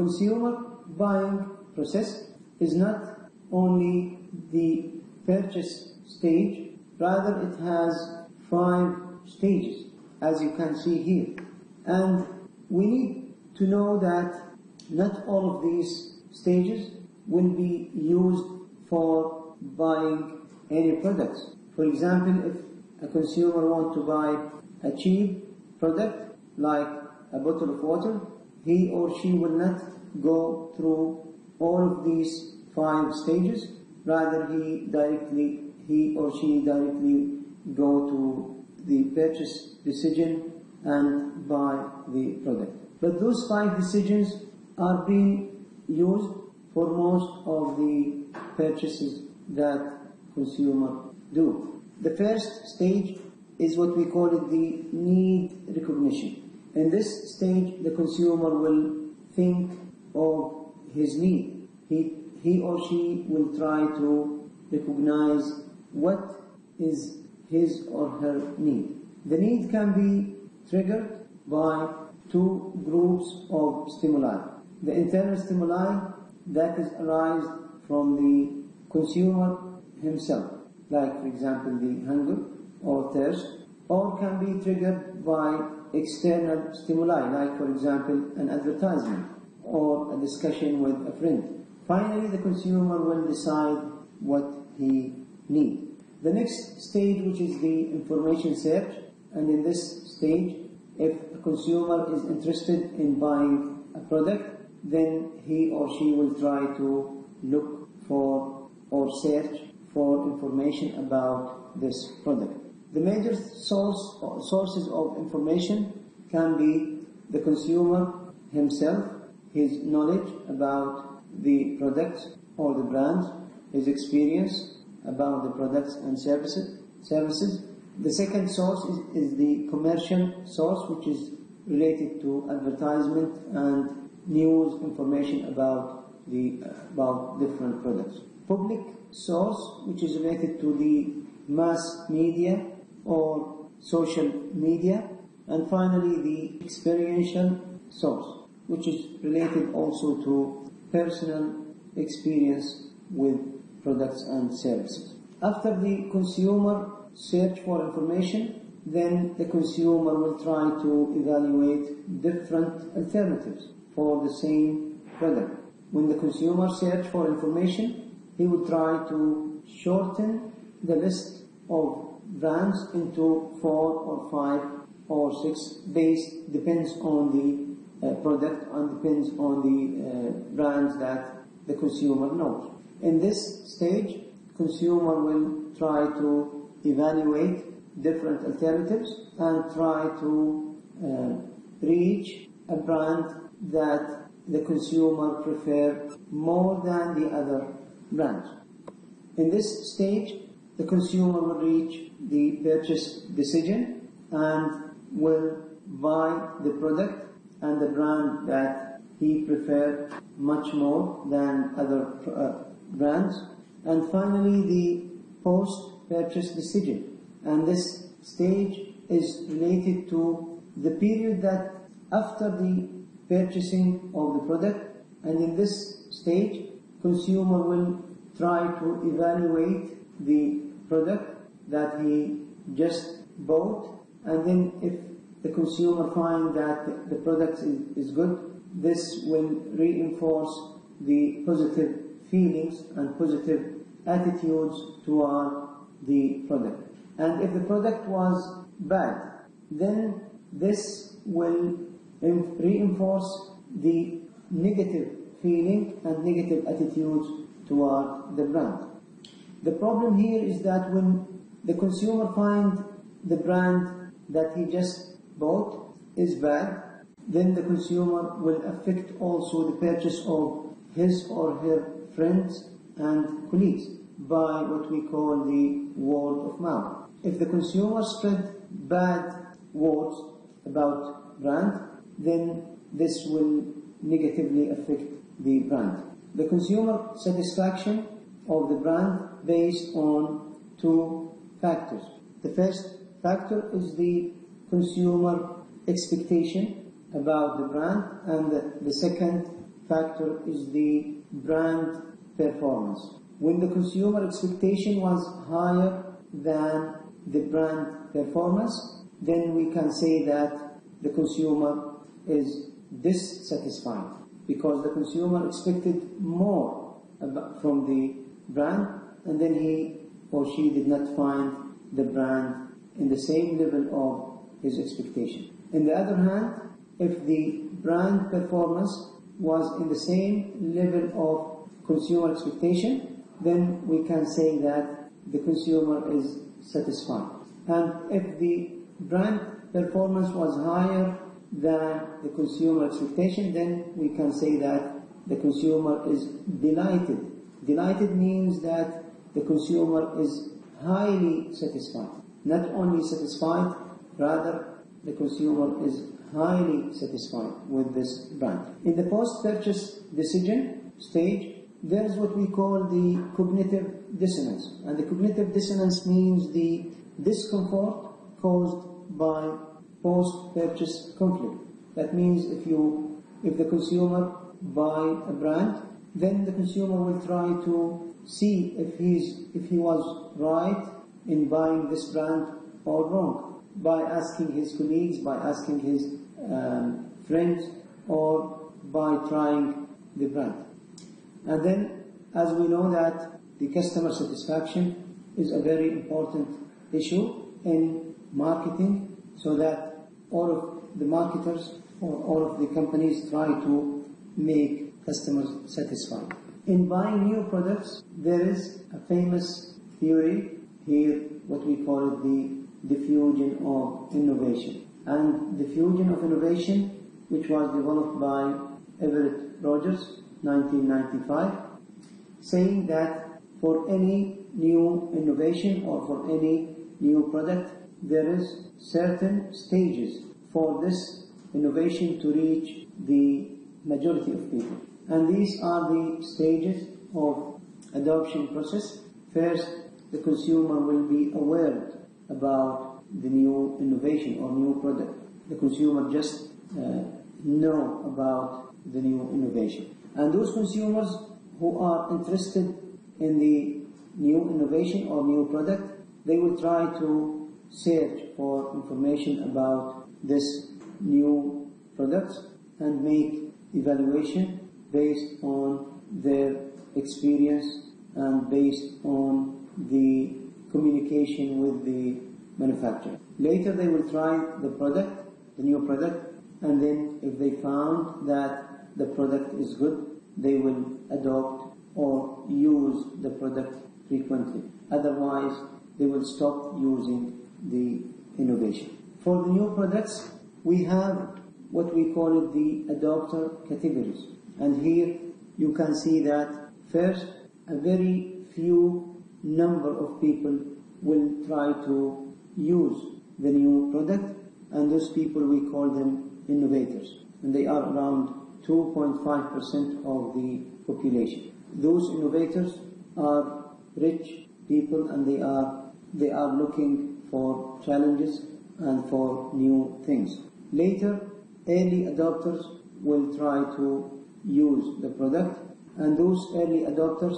consumer buying process is not only the purchase stage, rather it has 5 stages, as you can see here. And we need to know that not all of these stages will be used for buying any products. For example, if a consumer wants to buy a cheap product like a bottle of water, he or she will not go through all of these 5 stages. Rather, he or she directly go to the purchase decision and buy the product. But those 5 decisions are being used for most of the purchases that consumer do. The first stage is what we call it the need recognition. In this stage, the consumer will think of his need. He or she will try to recognize what is his or her need. The need can be triggered by 2 groups of stimuli. The internal stimuli that is arised from the consumer himself, like for example the hunger or thirst, or can be triggered by external stimuli, like for example an advertisement or a discussion with a friend. Finally, the consumer will decide what he needs. The next stage, which is the information search, and in this stage, if a consumer is interested in buying a product, then he or she will try to look for or search for information about this product. The major sources of information can be the consumer himself, his knowledge about the products or the brands, his experience about the products and services. The second source is the commercial source, which is related to advertisement and news information about different products. Public source, which is related to the mass media or social media. And finally, the experiential source, which is related also to personal experience with products and services. After the consumer search for information, then the consumer will try to evaluate different alternatives for the same product. When the consumer search for information, he will try to shorten the list of brands into 4 or 5 or 6 depends on the product and depends on the brands that the consumer knows. In this stage, consumer will try to evaluate different alternatives and try to reach a brand that the consumer prefer more than the other brands. In this stage, the consumer will reach the purchase decision and will buy the product and the brand that he prefers much more than other brands. And finally, the post-purchase decision. And this stage is related to the period that after the purchasing of the product. And in this stage, consumer will try to evaluate the product that he just bought. And then if the consumer finds that the product is good, this will reinforce the positive feelings and positive attitudes toward the product. And if the product was bad, then this will reinforce the negative feeling and negative attitudes toward the brand. The problem here is that when the consumer finds the brand that he just bought is bad, then the consumer will affect also the purchase of his or her friends and colleagues by what we call the word of mouth. If the consumer spread bad words about brand, then this will negatively affect the brand. The consumer satisfaction of the brand based on 2 factors. The first factor is the consumer expectation about the brand, and the second factor is the brand performance. When the consumer expectation was higher than the brand performance, then we can say that the consumer is dissatisfied, because the consumer expected more from the brand, and then he or she did not find the brand in the same level of his expectation. On the other hand, if the brand performance was in the same level of consumer expectation, then we can say that the consumer is satisfied. And if the brand performance was higher than the consumer expectation, then we can say that the consumer is delighted. Delighted means that the consumer is highly satisfied. Not only satisfied, rather the consumer is highly satisfied with this brand. In the post-purchase decision stage, there is what we call the cognitive dissonance. And the cognitive dissonance means the discomfort caused by post-purchase conflict. That means if the consumer buy a brand, then the consumer will try to see if he was right in buying this brand or wrong, by asking his colleagues, by asking his friends, or by trying the brand. And then, as we know that the customer satisfaction is a very important issue in marketing, so that all of the marketers or all of the companies try to make customers satisfied. In buying new products, there is a famous theory here, what we call it the diffusion of innovation. And diffusion of innovation, which was developed by Everett Rogers, 1995, saying that for any new innovation or for any new product, there is certain stages for this innovation to reach the majority of people. And these are the stages of adoption process. First, the consumer will be aware about the new innovation or new product. The consumer just know about the new innovation. And those consumers who are interested in the new innovation or new product, they will try to search for information about this new product and make evaluation based on their experience and based on the communication with the manufacturer. Later they will try the product, the new product, and then if they found that the product is good, they will adopt or use the product frequently. Otherwise, they will stop using the innovation. For the new products, we have what we call it the adopter categories. And here you can see that first, a very few number of people will try to use the new product, and those people we call them innovators. And they are around 2.5% of the population. Those innovators are rich people, and they are looking for challenges and for new things. Later, early adopters will try to use the product, and those early adopters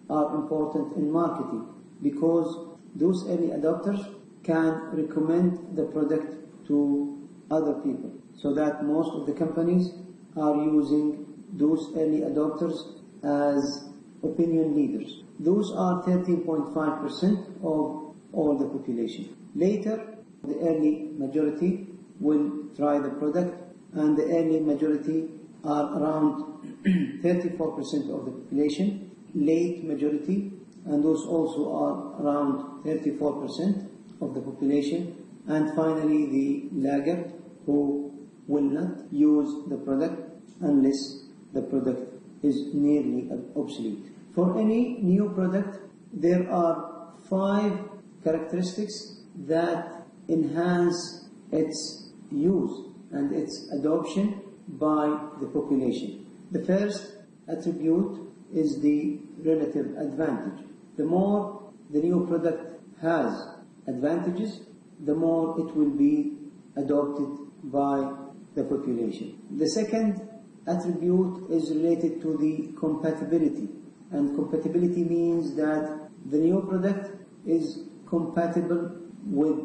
are important in marketing, because those early adopters can recommend the product to other people, so that most of the companies are using those early adopters as opinion leaders. Those are 13.5% of all the population. Later, the early majority will try the product, and the early majority are around 34% of the population. Late majority, and those also are around 34% of the population. And finally, the laggard, who will not use the product unless the product is nearly obsolete. For any new product, there are 5 characteristics that enhance its use and its adoption by the population. The first attribute is the relative advantage. The more the new product has advantages, the more it will be adopted by the population. The second attribute is related to the compatibility. And compatibility means that the new product is compatible with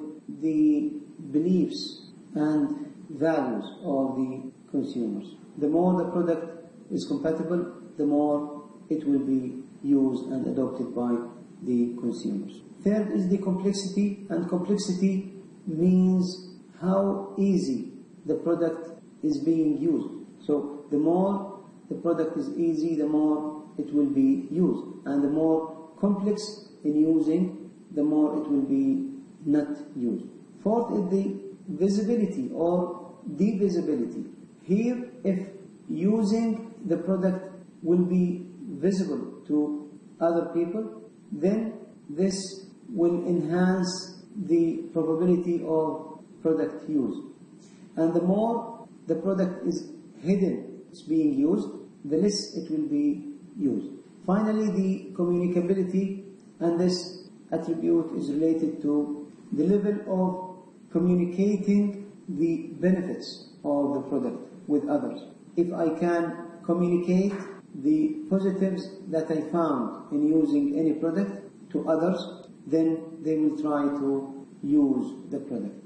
the beliefs and values of the consumers. The more the product is compatible, the more it will be used and adopted by the consumers. Third is the complexity, and complexity means how easy the product is being used. So the more the product is easy, the more it will be used. And the more complex in using, the more it will be not used. Fourth is the visibility or divisibility. Here, if using the product will be visible to other people, then this will enhance the probability of product use. And the more the product is hidden, it's being used, the less it will be used. Finally, the communicability, and this attribute is related to the level of communicating the benefits of the product with others. If I can communicate the positives that I found in using any product to others, then they will try to use the product.